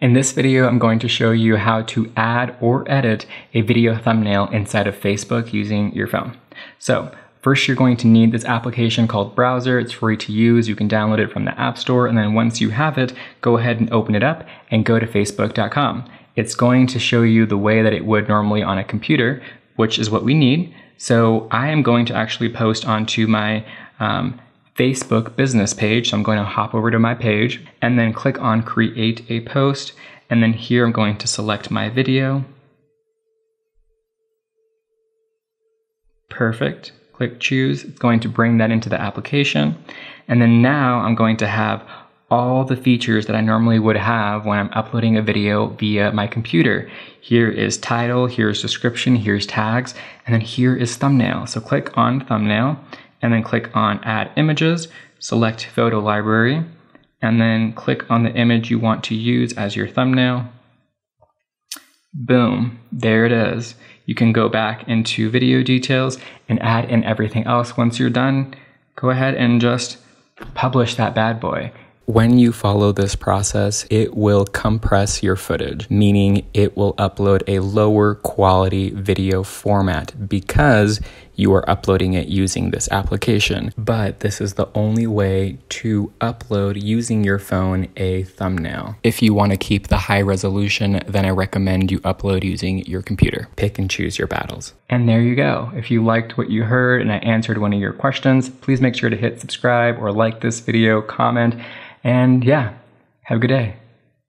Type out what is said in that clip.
In this video, I'm going to show you how to add or edit a video thumbnail inside of Facebook using your phone. So first, you're going to need this application called Browser. It's free to use. You can download it from the App Store. And then once you have it, go ahead and open it up and go to facebook.com. It's going to show you the way that it would normally on a computer, which is what we need. So I am going to actually post onto my Facebook business page. So I'm going to hop over to my page and then click on create a post. And then here I'm going to select my video. Perfect. Click choose. It's going to bring that into the application. And then now I'm going to have all the features that I normally would have when I'm uploading a video via my computer. Here is title, here's description, here's tags, and then here is thumbnail. So click on thumbnail and then click on add images, select photo library, and then click on the image you want to use as your thumbnail. Boom, there it is. You can go back into video details and add in everything else. Once you're done, go ahead and just publish that bad boy. When you follow this process, it will compress your footage, meaning it will upload a lower quality video format because you are uploading it using this application. But this is the only way to upload using your phone a thumbnail. If you want to keep the high resolution, then I recommend you upload using your computer. Pick and choose your battles. And there you go. If you liked what you heard and I answered one of your questions, please make sure to hit subscribe or like this video, comment, and yeah, have a good day.